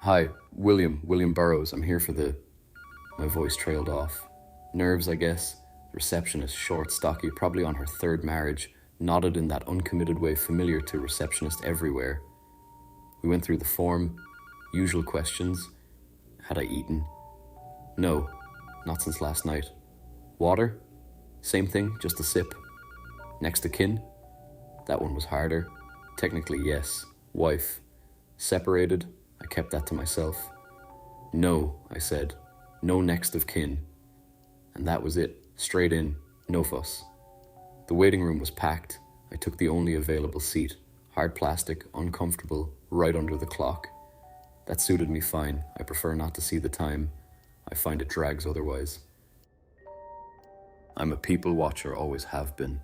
Hi, William Burroughs. I'm here for the... My voice trailed off. Nerves, I guess. The receptionist, short, stocky, probably on her third marriage, nodded in that uncommitted way familiar to receptionists everywhere. We went through the form, usual questions. Had I eaten? No, not since last night. Water? Same thing, just a sip. Next of kin? That one was harder. Technically, yes. Wife. Separated? I kept that to myself. No, I said. No next of kin. And that was it. Straight in. No fuss. The waiting room was packed. I took the only available seat. Hard plastic, uncomfortable, right under the clock. That suited me fine. I prefer not to see the time. I find it drags otherwise. I'm a people watcher, always have been.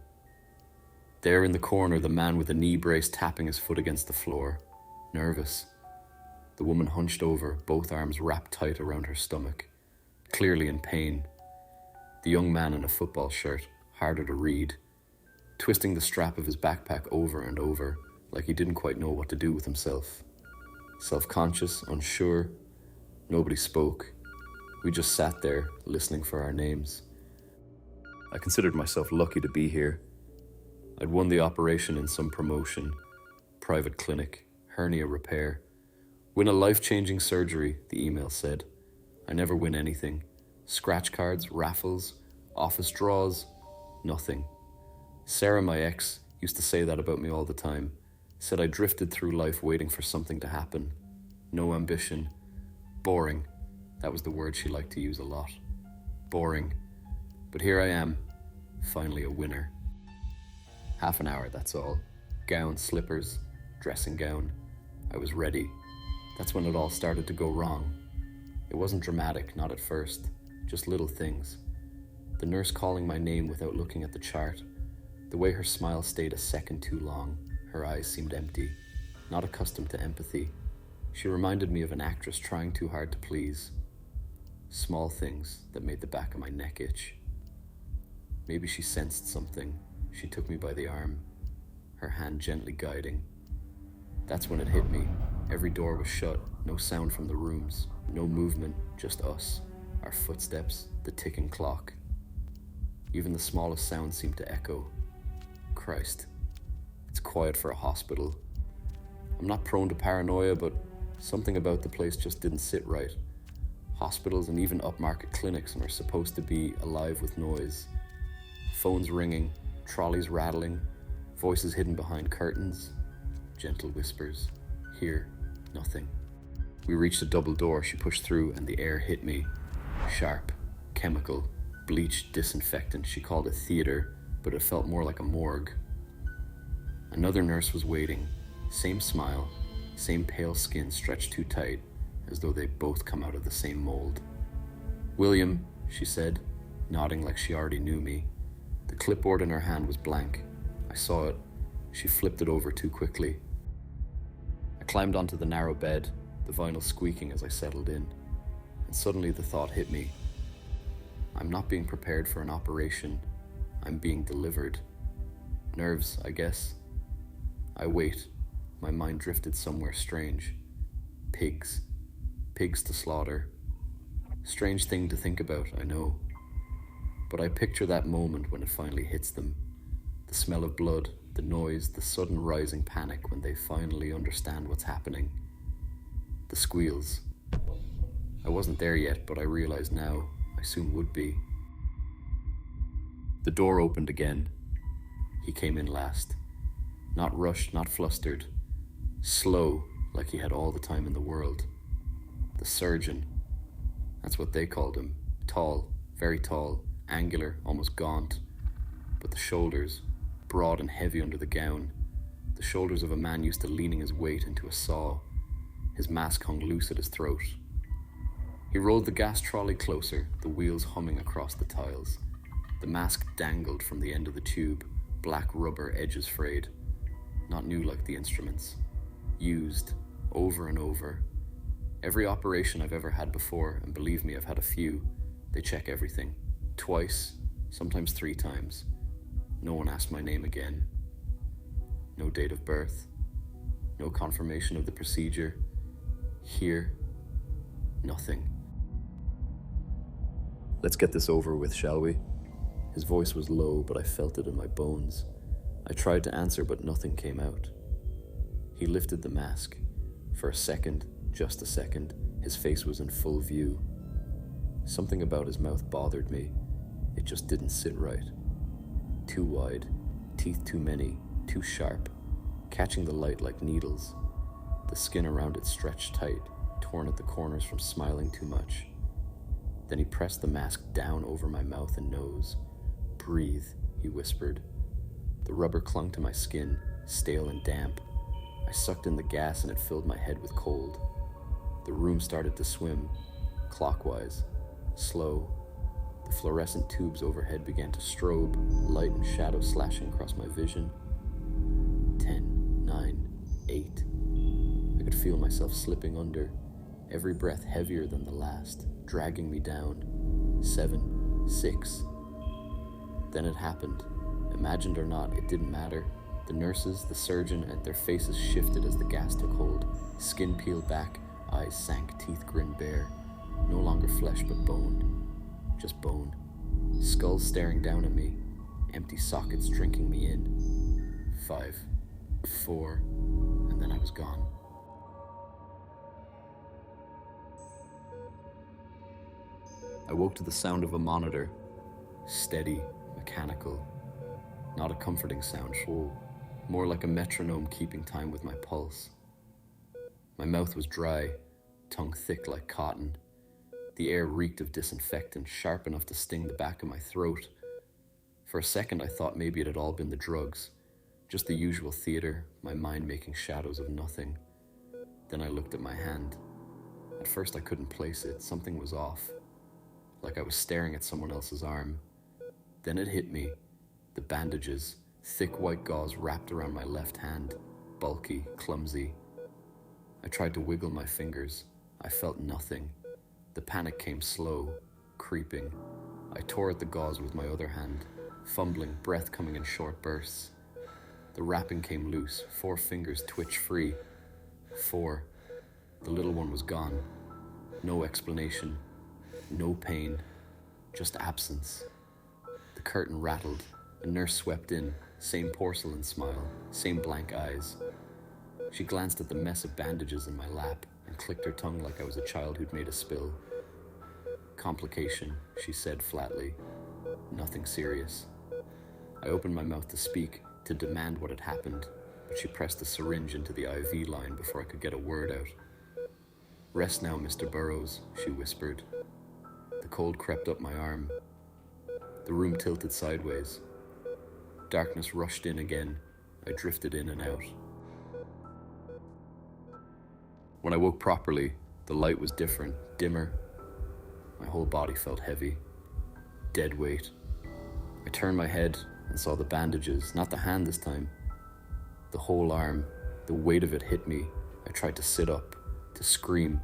There in the corner, the man with a knee brace tapping his foot against the floor. Nervous. The woman hunched over, both arms wrapped tight around her stomach, clearly in pain. The young man in a football shirt, harder to read, twisting the strap of his backpack over and over, like he didn't quite know what to do with himself. Self-conscious, unsure, nobody spoke. We just sat there, listening for our names. I considered myself lucky to be here. I'd won the operation in some promotion, private clinic, hernia repair. Win a life-changing surgery, the email said. I never win anything. Scratch cards, raffles, office draws, nothing. Sarah, my ex, used to say that about me all the time. Said I drifted through life waiting for something to happen. No ambition. Boring. That was the word she liked to use a lot. Boring. But here I am, finally a winner. Half an hour, that's all. Gown, slippers, dressing gown. I was ready. That's when it all started to go wrong. It wasn't dramatic, not at first, just little things. The nurse calling my name without looking at the chart. The way her smile stayed a second too long. Her eyes seemed empty, not accustomed to empathy. She reminded me of an actress trying too hard to please. Small things that made the back of my neck itch. Maybe she sensed something. She took me by the arm, her hand gently guiding. That's when it hit me. Every door was shut, no sound from the rooms, no movement, just us, our footsteps, the ticking clock. Even the smallest sound seemed to echo. Christ, it's quiet for a hospital. I'm not prone to paranoia, but something about the place just didn't sit right. Hospitals and even upmarket clinics are supposed to be alive with noise. Phones ringing, trolleys rattling, voices hidden behind curtains, gentle whispers. Here, nothing. We reached a double door. She pushed through and the air hit me. Sharp, chemical, bleach, disinfectant. She called it theater, but it felt more like a morgue. Another nurse was waiting. Same smile, same pale skin stretched too tight, as though they'd both come out of the same mold. William, she said, nodding like she already knew me. The clipboard in her hand was blank. I saw it. She flipped it over too quickly. I climbed onto the narrow bed, the vinyl squeaking as I settled in, and suddenly the thought hit me. I'm not being prepared for an operation. I'm being delivered. Nerves, I guess. I wait. My mind drifted somewhere strange. Pigs. Pigs to slaughter. Strange thing to think about, I know. But I picture that moment when it finally hits them. The smell of blood, the noise, the sudden rising panic when they finally understand what's happening. The squeals. I wasn't there yet, but I realize now I soon would be. The door opened again. He came in last. Not rushed, not flustered. Slow, like he had all the time in the world. The surgeon. That's what they called him. Tall, very tall, angular, almost gaunt. But the shoulders, broad and heavy under the gown. The shoulders of a man used to leaning his weight into a saw. His mask hung loose at his throat. He rolled the gas trolley closer, the wheels humming across the tiles. The mask dangled from the end of the tube, black rubber edges frayed. Not new like the instruments. Used, over and over. Every operation I've ever had before, and believe me, I've had a few, they check everything. Twice, sometimes 3 times. No one asked my name again. No date of birth. No confirmation of the procedure. Here, Nothing. "Let's get this over with, shall we?" His voice was low, but I felt it in my bones. I tried to answer, but nothing came out. He lifted the mask. For a second, just a second, his face was in full view. Something about his mouth bothered me. It just didn't sit right. Too wide, teeth too many, too sharp, catching the light like needles. The skin around it stretched tight, torn at the corners from smiling too much. Then he pressed the mask down over my mouth and nose. "Breathe," he whispered. The rubber clung to my skin, stale and damp. I sucked in the gas and it filled my head with cold. The room started to swim, clockwise, slow. The fluorescent tubes overhead began to strobe, light and shadow slashing across my vision. 10, 9, 8. I could feel myself slipping under, every breath heavier than the last, dragging me down. 7, 6. Then it happened. Imagined or not, it didn't matter. The nurses, the surgeon, and their faces shifted as the gas took hold. Skin peeled back, eyes sank, teeth grinned bare. No longer flesh but bone. Just bone. Skulls staring down at me, empty sockets drinking me in. 5, 4, and then I was gone. I woke to the sound of a monitor. Steady, mechanical. Not a comforting sound, more like a metronome keeping time with my pulse. My mouth was dry, tongue thick like cotton. The air reeked of disinfectant, sharp enough to sting the back of my throat. For a second I thought maybe it had all been the drugs, just the usual theater, my mind making shadows of nothing. Then I looked at my hand. At first I couldn't place it, something was off, like I was staring at someone else's arm. Then it hit me, the bandages, thick white gauze wrapped around my left hand, bulky, clumsy. I tried to wiggle my fingers. I felt nothing. The panic came slow, creeping. I tore at the gauze with my other hand, fumbling, breath coming in short bursts. The wrapping came loose, 4 fingers twitched free. 4. The little one was gone. No explanation, no pain, just absence. The curtain rattled. A nurse swept in, same porcelain smile, same blank eyes. She glanced at the mess of bandages in my lap and clicked her tongue like I was a child who'd made a spill. "Complication," she said flatly. "Nothing serious." I opened my mouth to speak, to demand what had happened, but she pressed a syringe into the IV line before I could get a word out. "Rest now, Mr. Burroughs," she whispered. The cold crept up my arm. The room tilted sideways. Darkness rushed in again. I drifted in and out. When I woke properly, the light was different, dimmer. My whole body felt heavy. Dead weight. I turned my head and saw the bandages, not the hand this time. The whole arm, the weight of it hit me. I tried to sit up, to scream,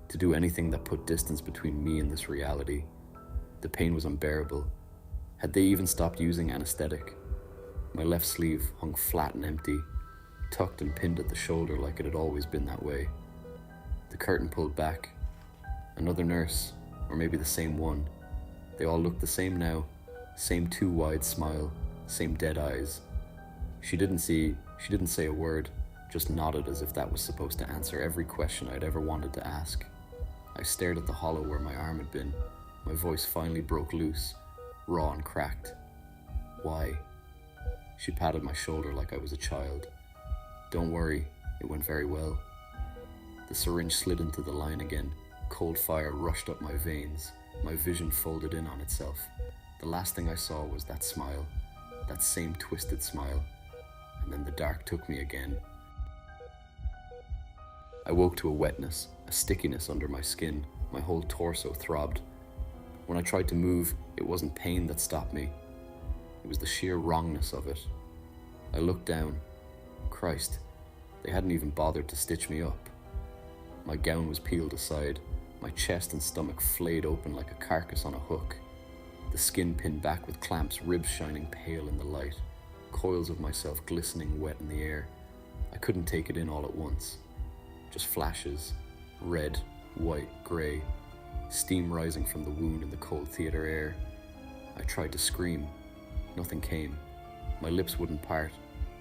to do anything that put distance between me and this reality. The pain was unbearable. Had they even stopped using anesthetic? My left sleeve hung flat and empty, tucked and pinned at the shoulder like it had always been that way. The curtain pulled back. Another nurse, or maybe the same one. They all looked the same now, same too wide smile, same dead eyes. She didn't say a word, just nodded as if that was supposed to answer every question I'd ever wanted to ask. I stared at the hollow where my arm had been. My voice finally broke loose, raw and cracked. "Why?" She patted my shoulder like I was a child. "Don't worry, it went very well." The syringe slid into the line again. Cold fire rushed up my veins. My vision folded in on itself. The last thing I saw was that smile, that same twisted smile, and then the dark took me again. I woke to a wetness, a stickiness under my skin. My whole torso throbbed. When I tried to move, it wasn't pain that stopped me. It was the sheer wrongness of it. I looked down. Christ, they hadn't even bothered to stitch me up. My gown was peeled aside, my chest and stomach flayed open like a carcass on a hook. The skin pinned back with clamps, ribs shining pale in the light, coils of myself glistening wet in the air. I couldn't take it in all at once. Just flashes, red, white, grey, steam rising from the wound in the cold theatre air. I tried to scream. Nothing came. My lips wouldn't part.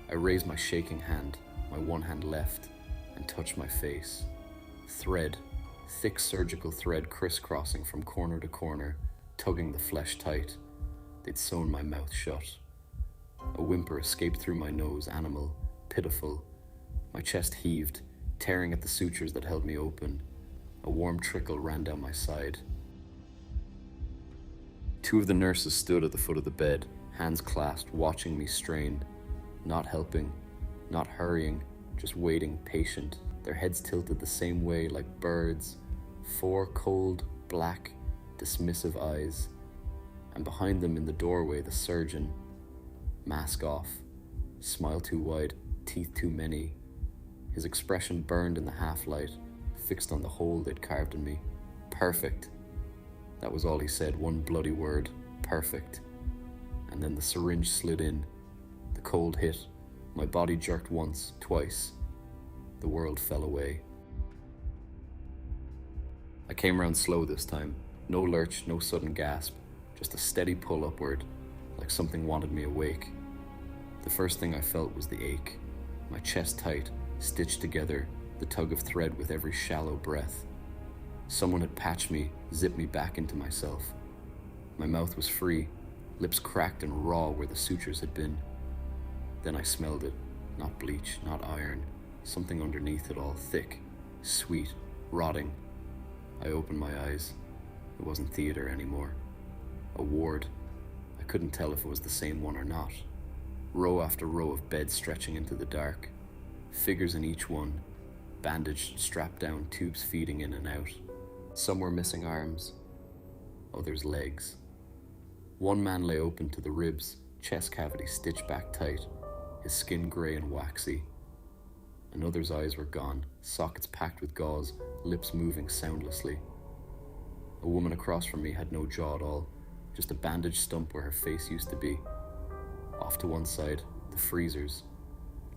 I raised my shaking hand, my one hand left, and touched my face. Thread, thick surgical thread crisscrossing from corner to corner, tugging the flesh tight. They'd sewn my mouth shut. A whimper escaped through my nose, animal, pitiful. My chest heaved, tearing at the sutures that held me open. A warm trickle ran down my side. Two of the nurses stood at the foot of the bed, hands clasped, watching me strain. Not helping, not hurrying, just waiting, patient, their heads tilted the same way like birds. 4 cold, black, dismissive eyes. And behind them in the doorway, the surgeon. Mask off, smile too wide, teeth too many. His expression burned in the half-light, fixed on the hole they'd carved in me. Perfect. That was all he said, one bloody word. Perfect. And then the syringe slid in. The cold hit. My body jerked once, twice. The world fell away. I came round slow this time. No lurch, no sudden gasp. Just a steady pull upward, like something wanted me awake. The first thing I felt was the ache. My chest tight, stitched together, the tug of thread with every shallow breath. Someone had patched me, zipped me back into myself. My mouth was free, lips cracked and raw where the sutures had been. Then I smelled it, not bleach, not iron, something underneath it all, thick, sweet, rotting. I opened my eyes. It wasn't theatre anymore. A ward. I couldn't tell if it was the same one or not. Row after row of beds stretching into the dark. Figures in each one, bandaged, strapped down, tubes feeding in and out. Some were missing arms, others legs. One man lay open to the ribs, chest cavity stitched back tight, his skin grey and waxy. Another's eyes were gone, sockets packed with gauze, lips moving soundlessly. A woman across from me had no jaw at all, just a bandaged stump where her face used to be. Off to one side, the freezers.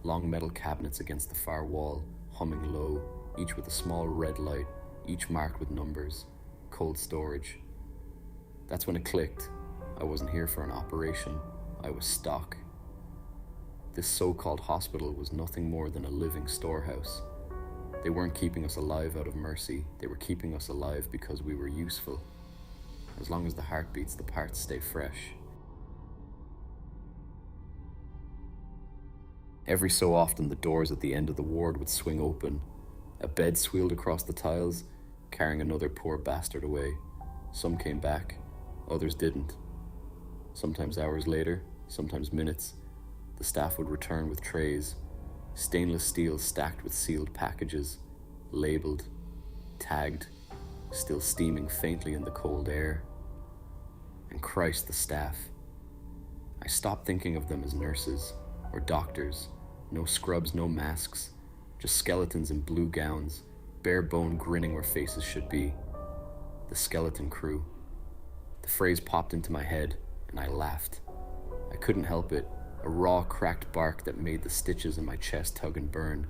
Long metal cabinets against the far wall, humming low, each with a small red light, each marked with numbers. Cold storage. That's when it clicked. I wasn't here for an operation. I was stock. This so-called hospital was nothing more than a living storehouse. They weren't keeping us alive out of mercy. They were keeping us alive because we were useful. As long as the heart beats, the parts stay fresh. Every so often, the doors at the end of the ward would swing open. A bed swheeled across the tiles, carrying another poor bastard away. Some came back, others didn't. Sometimes hours later, sometimes minutes, the staff would return with trays, stainless steel stacked with sealed packages, labeled, tagged, still steaming faintly in the cold air. And Christ, the staff. I stopped thinking of them as nurses or doctors. No scrubs, no masks, just skeletons in blue gowns, bare bone grinning where faces should be. The skeleton crew. The phrase popped into my head, and I laughed. I couldn't help it, a raw, cracked bark that made the stitches in my chest tug and burn.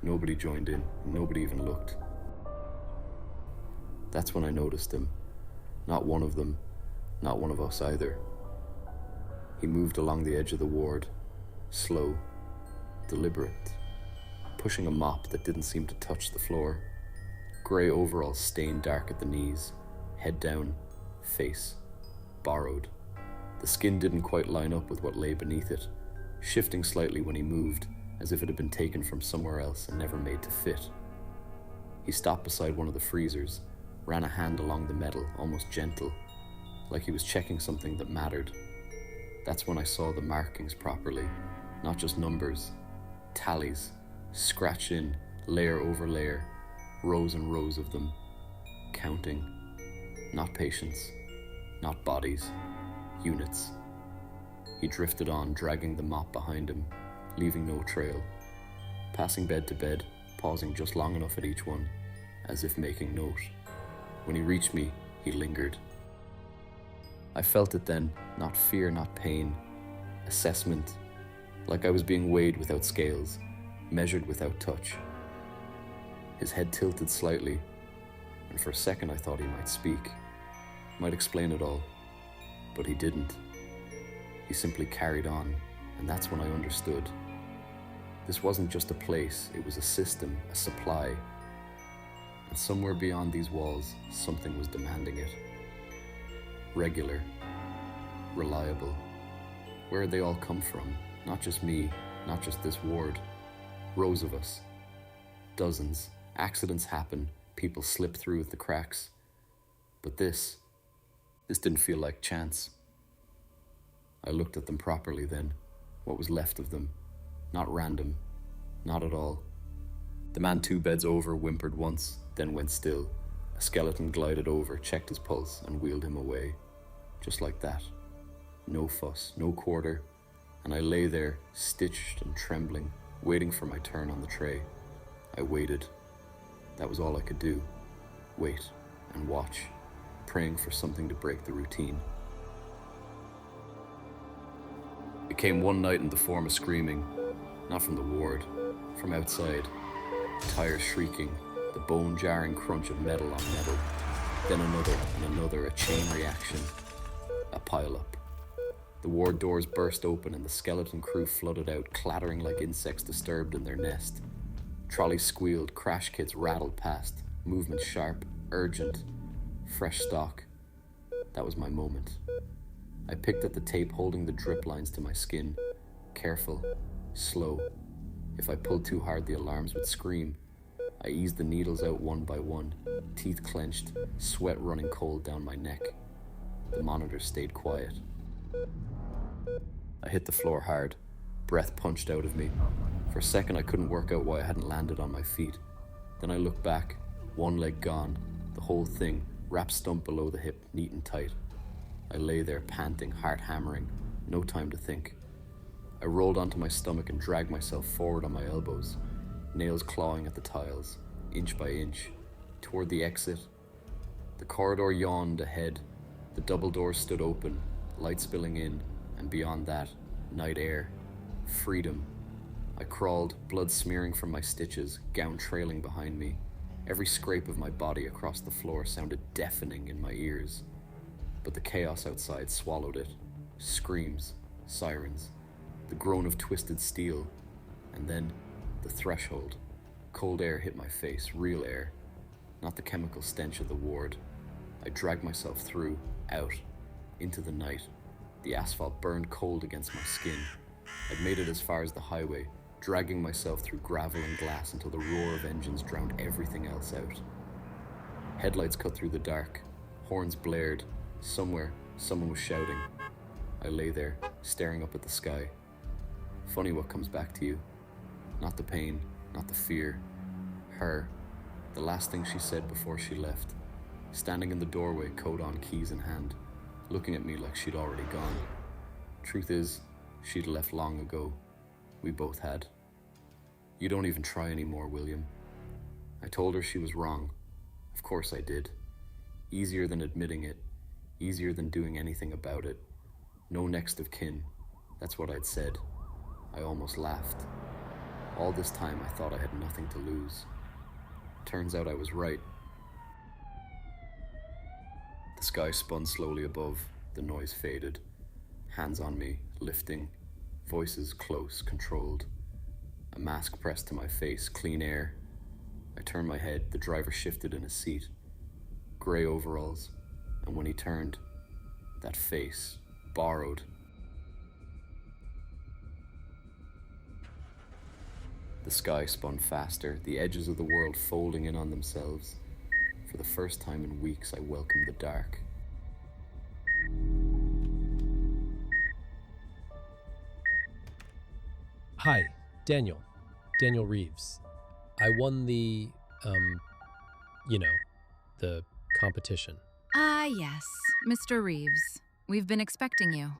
Nobody joined in, nobody even looked. That's when I noticed him. Not one of them, not one of us either. He moved along the edge of the ward, slow, deliberate, pushing a mop that didn't seem to touch the floor. Grey overalls stained dark at the knees, head down, face borrowed. The skin didn't quite line up with what lay beneath it, shifting slightly when he moved, as if it had been taken from somewhere else and never made to fit. He stopped beside one of the freezers, ran a hand along the metal, almost gentle, like he was checking something that mattered. That's when I saw the markings properly, not just numbers, tallies, scratch in, layer over layer, rows and rows of them, counting, not patients, not bodies, units. He drifted on, dragging the mop behind him, leaving no trail, passing bed to bed, pausing just long enough at each one, as if making note. When he reached me, he lingered. I felt it then, not fear, not pain, assessment, like I was being weighed without scales, measured without touch. His head tilted slightly, and for a second I thought he might speak, might explain it all, but he didn't. He simply carried on, and that's when I understood. This wasn't just a place, it was a system, a supply. And somewhere beyond these walls, something was demanding it. Regular, reliable. Where had they all come from? Not just me, not just this ward. Rows of us. Dozens. Accidents happen, people slip through the cracks. But this didn't feel like chance. I looked at them properly then, what was left of them. Not random, not at all. The man 2 beds over whimpered once, then went still. A skeleton glided over, checked his pulse, and wheeled him away. Just like that. No fuss, no quarter, and I lay there, stitched and trembling, waiting for my turn on the tray. I waited. That was all I could do. Wait and watch, praying for something to break the routine. It came one night in the form of screaming, not from the ward, from outside. Tires shrieking, the bone-jarring crunch of metal on metal. Then another and another, a chain reaction, a pile-up. The ward doors burst open and the skeleton crew flooded out, clattering like insects disturbed in their nest. Trolleys squealed, crash kits rattled past, movement sharp, urgent, fresh stock. That was my moment. I picked at the tape holding the drip lines to my skin. Careful, slow. If I pulled too hard, the alarms would scream. I eased the needles out one by one, teeth clenched, sweat running cold down my neck. The monitor stayed quiet. I hit the floor hard. Breath punched out of me. For a second I couldn't work out why I hadn't landed on my feet. Then I looked back, one leg gone, the whole thing, wrapped stump below the hip, neat and tight. I lay there panting, heart hammering, no time to think. I rolled onto my stomach and dragged myself forward on my elbows, nails clawing at the tiles, inch by inch, toward the exit. The corridor yawned ahead, the double doors stood open, light spilling in, and beyond that, night air, freedom. I crawled, blood smearing from my stitches, gown trailing behind me. Every scrape of my body across the floor sounded deafening in my ears. But the chaos outside swallowed it. Screams, sirens, the groan of twisted steel, and then the threshold. Cold air hit my face, real air, not the chemical stench of the ward. I dragged myself through, out, into the night. The asphalt burned cold against my skin. I'd made it as far as the highway, dragging myself through gravel and glass until the roar of engines drowned everything else out. Headlights cut through the dark, horns blared. Somewhere, someone was shouting. I lay there, staring up at the sky. Funny what comes back to you. Not the pain, not the fear. Her, the last thing she said before she left. Standing in the doorway, coat on, keys in hand, looking at me like she'd already gone. Truth is, she'd left long ago. We both had. You don't even try anymore, William. I told her she was wrong. Of course I did. Easier than admitting it. Easier than doing anything about it. No next of kin. That's what I'd said. I almost laughed. All this time I thought I had nothing to lose. Turns out I was right. The sky spun slowly above. The noise faded. Hands on me, lifting. Voices close, controlled. A mask pressed to my face, clean air. I turned my head. The driver shifted in his seat. Grey overalls. And when he turned, that face, borrowed. The sky spun faster, the edges of the world folding in on themselves. For the first time in weeks, I welcomed the dark. Hi, Daniel. Daniel Reeves. I won the the competition. Ah, yes, Mr. Reeves. We've been expecting you.